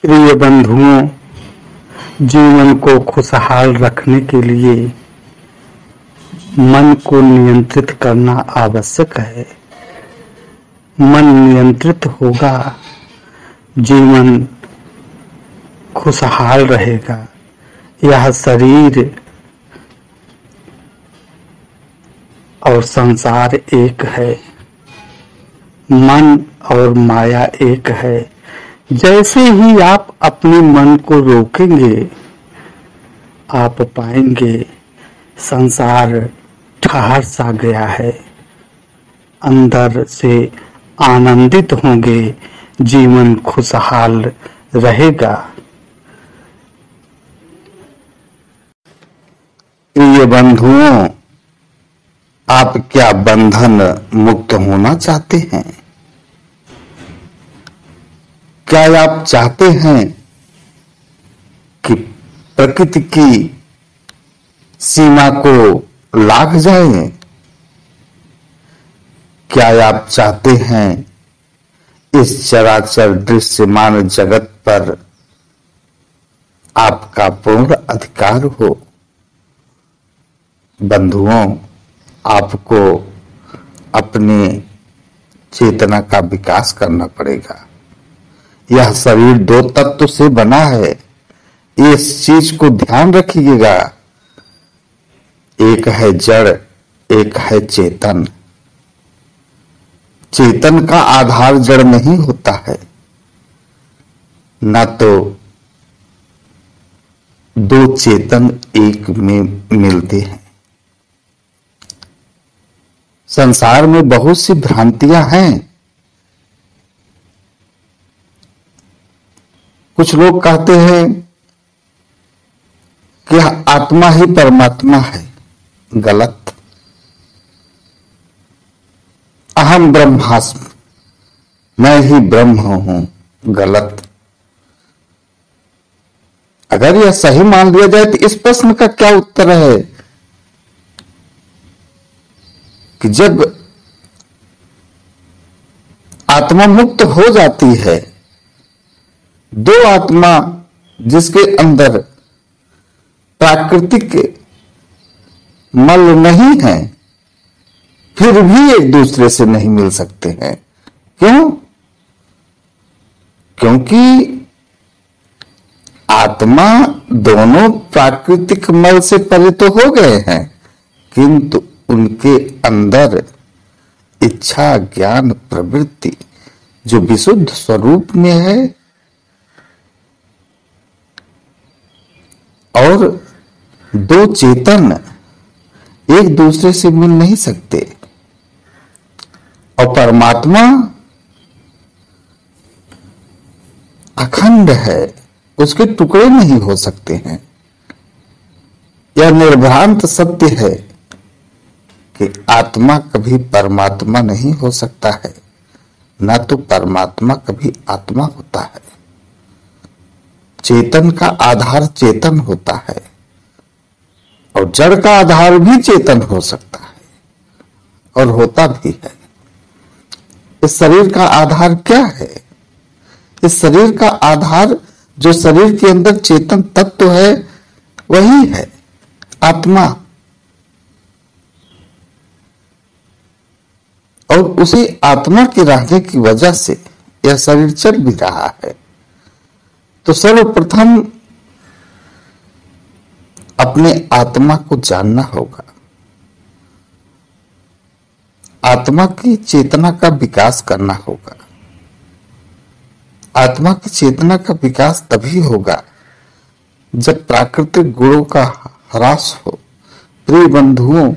प्रिय बंधुओं, जीवन को खुशहाल रखने के लिए मन को नियंत्रित करना आवश्यक है। मन नियंत्रित होगा, जीवन खुशहाल रहेगा। यह शरीर और संसार एक है, मन और माया एक है। जैसे ही आप अपने मन को रोकेंगे, आप पाएंगे संसार ठहर सा गया है। अंदर से आनंदित होंगे, जीवन खुशहाल रहेगा। प्रिय बंधुओं, आप क्या बंधन मुक्त होना चाहते हैं? क्या आप चाहते हैं कि प्रकृति की सीमा को लांघ जाए? क्या आप चाहते हैं इस चराचर दृश्यमान जगत पर आपका पूर्ण अधिकार हो? बंधुओं, आपको अपने चेतना का विकास करना पड़ेगा। यह शरीर दो तत्व से बना है, इस चीज को ध्यान रखिएगा। एक है जड़, एक है चेतन। चेतन का आधार जड़ नहीं होता है, ना तो दो चेतन एक में मिलते हैं। संसार में बहुत सी भ्रांतियां हैं। कुछ लोग कहते हैं कि आत्मा ही परमात्मा है। गलत। अहम ब्रह्मास्मि, मैं ही ब्रह्म हूं। गलत। अगर यह सही मान लिया जाए तो इस प्रश्न का क्या उत्तर है कि जब आत्मा मुक्त हो जाती है, दो आत्मा जिसके अंदर प्राकृतिक मल नहीं है, फिर भी एक दूसरे से नहीं मिल सकते हैं। क्यों? क्योंकि आत्मा दोनों प्राकृतिक मल से परे तो हो गए हैं, किंतु उनके अंदर इच्छा, ज्ञान, प्रवृत्ति जो विशुद्ध स्वरूप में है, और दो चेतन एक दूसरे से मिल नहीं सकते। और परमात्मा अखंड है, उसके टुकड़े नहीं हो सकते हैं। यह निर्भ्रांत सत्य है कि आत्मा कभी परमात्मा नहीं हो सकता है, ना तो परमात्मा कभी आत्मा होता है। चेतन का आधार चेतन होता है, और जड़ का आधार भी चेतन हो सकता है, और होता भी है। इस शरीर का आधार क्या है? इस शरीर का आधार जो शरीर के अंदर चेतन तत्व है, वही है आत्मा। और उसी आत्मा के रहने की वजह से यह शरीर चल भी रहा है। तो सर्वप्रथम अपने आत्मा को जानना होगा। आत्मा की चेतना का विकास करना होगा। आत्मा की चेतना का विकास तभी होगा जब प्राकृतिक गुणों का ह्रास हो। प्रिय बंधुओं,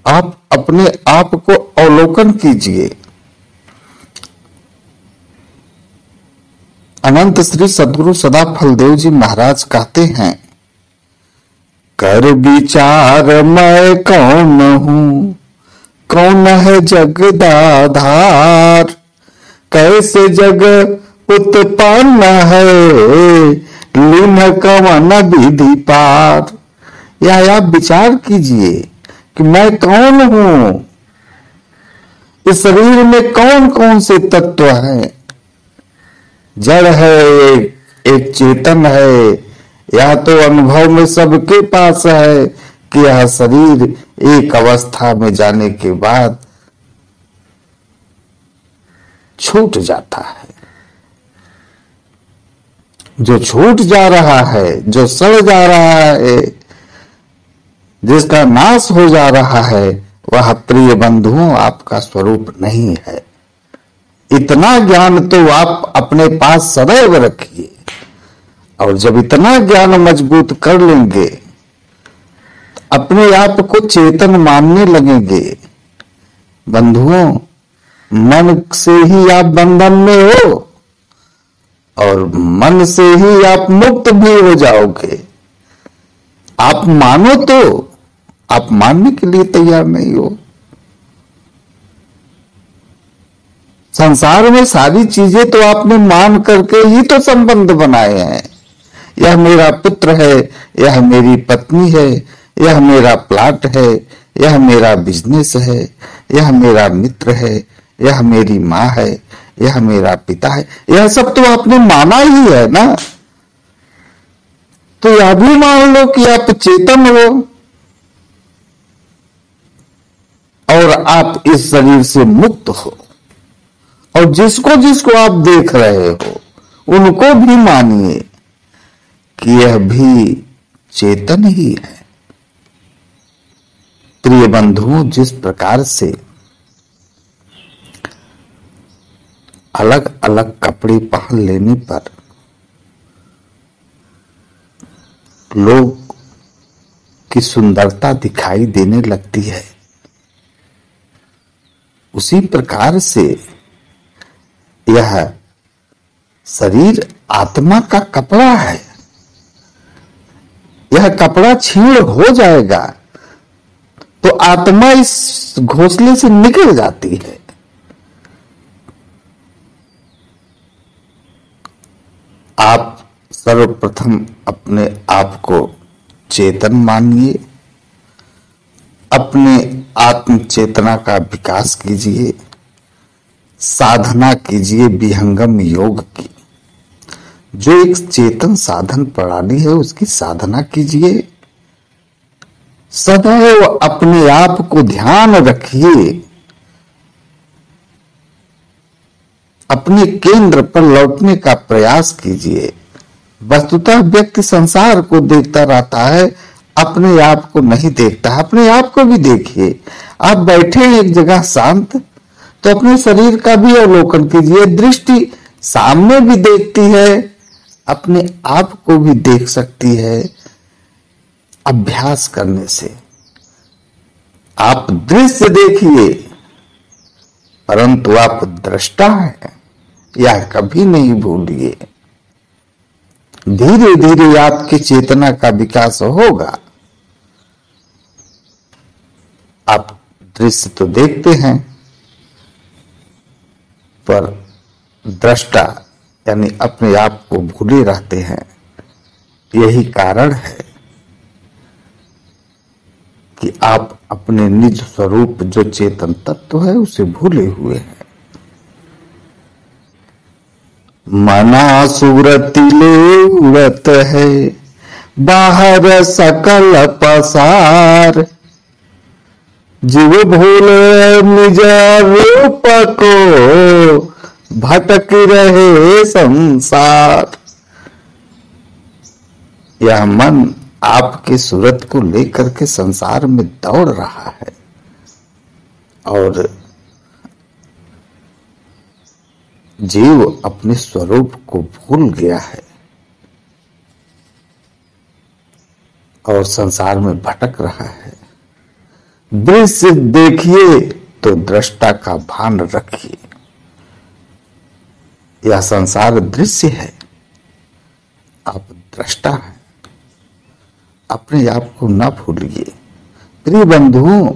आप अपने आप को अवलोकन कीजिए। अनंत श्री सद्गुरु सदाफल देव जी महाराज कहते हैं, कर विचार मैं कौन हूं, कौन है जगदाधार, कैसे जग उत्पन्न है, लीन कवन विधि पार। या आप विचार कीजिए कि मैं कौन हूं, इस शरीर में कौन कौन से तत्व हैं जड़ है, एक चेतन है। यह तो अनुभव में सबके पास है कि यह शरीर एक अवस्था में जाने के बाद छूट जाता है। जो छूट जा रहा है, जो सड़ जा रहा है, जिसका नाश हो जा रहा है, वह प्रिय बंधुओं आपका स्वरूप नहीं है। इतना ज्ञान तो आप अपने पास सदैव रखिए, और जब इतना ज्ञान मजबूत कर लेंगे, अपने आप को चेतन मानने लगेंगे। बंधुओं, मन से ही आप बंधन में हो, और मन से ही आप मुक्त भी हो जाओगे। आप मानो तो, आप मानने के लिए तैयार नहीं हो। संसार में सारी चीजें तो आपने मान करके ही तो संबंध बनाए हैं। यह मेरा पुत्र है, यह मेरी पत्नी है, यह मेरा प्लाट है, यह मेरा बिजनेस है, यह मेरा मित्र है, यह मेरी माँ है, यह मेरा पिता है। यह सब तो आपने माना ही है ना। तो यह भी मान लो कि आप चेतन हो, और आप इस शरीर से मुक्त हो। और जिसको जिसको आप देख रहे हो, उनको भी मानिए कि यह भी चेतन ही है। प्रिय बंधुओं, जिस प्रकार से अलग अलग कपड़े पहन लेने पर लोग की सुंदरता दिखाई देने लगती है, उसी प्रकार से यह शरीर आत्मा का कपड़ा है। यह कपड़ा छीण हो जाएगा तो आत्मा इस घोंसले से निकल जाती है। आप सर्वप्रथम अपने आप को चेतन मानिए, अपने आत्म चेतना का विकास कीजिए, साधना कीजिए विहंगम योग की। जो एक चेतन साधन प्रणाली है, उसकी साधना कीजिए। सदैव अपने आप को ध्यान रखिए, अपने केंद्र पर लौटने का प्रयास कीजिए। वस्तुतः व्यक्ति संसार को देखता रहता है, अपने आप को नहीं देखता। अपने आप को भी देखिए। आप बैठे एक जगह शांत, तो अपने शरीर का भी अवलोकन कीजिए। दृष्टि सामने भी देखती है, अपने आप को भी देख सकती है। अभ्यास करने से आप दृश्य देखिए, परंतु आप दृष्टा हैं, यह कभी नहीं भूलिए। धीरे धीरे आपकी चेतना का विकास होगा। आप दृश्य तो देखते हैं, पर दृष्टा यानी अपने आप को भूले रहते हैं। यही कारण है कि आप अपने निज स्वरूप जो चेतन तत्व है उसे भूले हुए हैं। मना सुरति ले उड़त है, बाहर सकल पसार। जीव भूल निज रूप को, भटक रहे संसार। यह मन आपकी सूरत को लेकर के संसार में दौड़ रहा है, और जीव अपने स्वरूप को भूल गया है और संसार में भटक रहा है। दृश्य देखिए तो दृष्टा का भान रखिए। यह संसार दृश्य है, आप दृष्टा हैं। अपने आप को न भूलिए। प्रिय बंधुओं,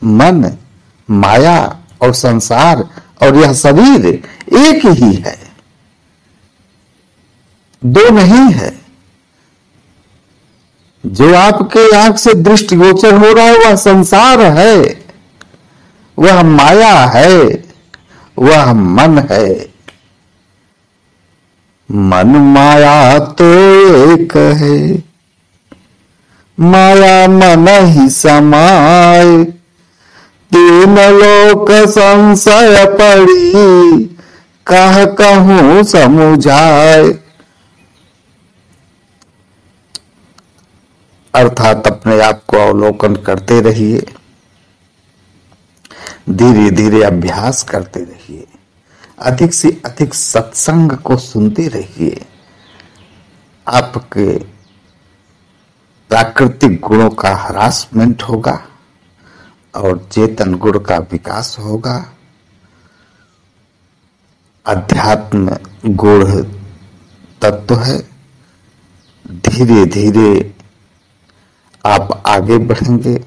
मन, माया और संसार और यह शरीर एक ही है, दो नहीं है। जो आपके आंख से दृष्टिगोचर हो रहा है वह संसार है, वह माया है, वह मन है। मन माया तो एक है, माया मन ही समाए, तीन लोक संशय पड़ी, कह कहूं समुझाए। अर्थात अपने आप को अवलोकन करते रहिए, धीरे धीरे अभ्यास करते रहिए, अधिक से अधिक सत्संग को सुनते रहिए। आपके प्राकृतिक गुणों का हरासमेंट होगा और चेतन गुण का विकास होगा। अध्यात्म गुण तत्व है। धीरे धीरे आप आगे बढ़ेंगे।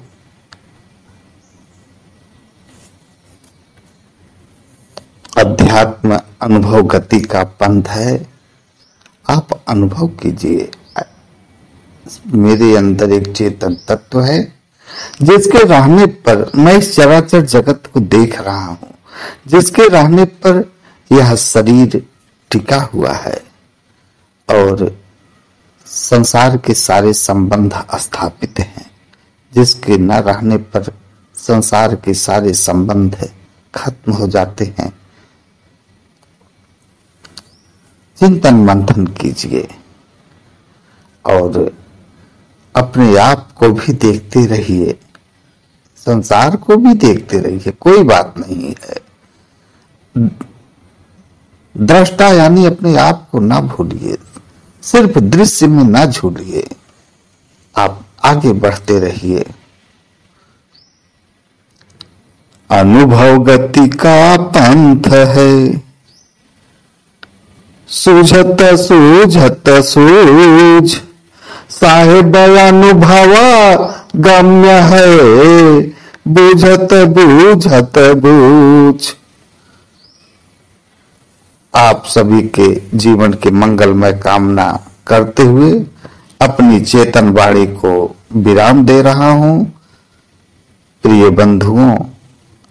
अध्यात्म अनुभव गति का पंथ है। आप अनुभव कीजिए, मेरे अंदर एक चेतन तत्व है जिसके रहने पर मैं इस चराचर जगत को देख रहा हूं, जिसके रहने पर यह शरीर टिका हुआ है और संसार के सारे संबंध स्थापित हैं, जिसके न रहने पर संसार के सारे संबंध खत्म हो जाते हैं। चिंतन मंथन कीजिए और अपने आप को भी देखते रहिए, संसार को भी देखते रहिए, कोई बात नहीं है। दृष्टा यानी अपने आप को ना भूलिए, सिर्फ दृश्य में ना झूलिए, आप आगे बढ़ते रहिए। अनुभव गति का पंथ है, सूझत सूझत सूझ, साहेब अनुभव गम्य है, बूझत बूझत बूझ। आप सभी के जीवन के मंगलमय कामना करते हुए अपनी चेतन वाणी को विराम दे रहा हूं। प्रिय बंधुओं,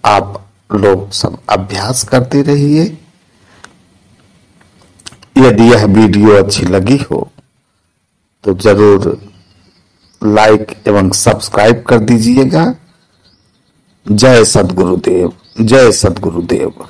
आप लोग सब अभ्यास करते रहिए। यदि यह वीडियो अच्छी लगी हो तो जरूर लाइक एवं सब्सक्राइब कर दीजिएगा। जय सद्गुरुदेव, जय सद्गुरुदेव।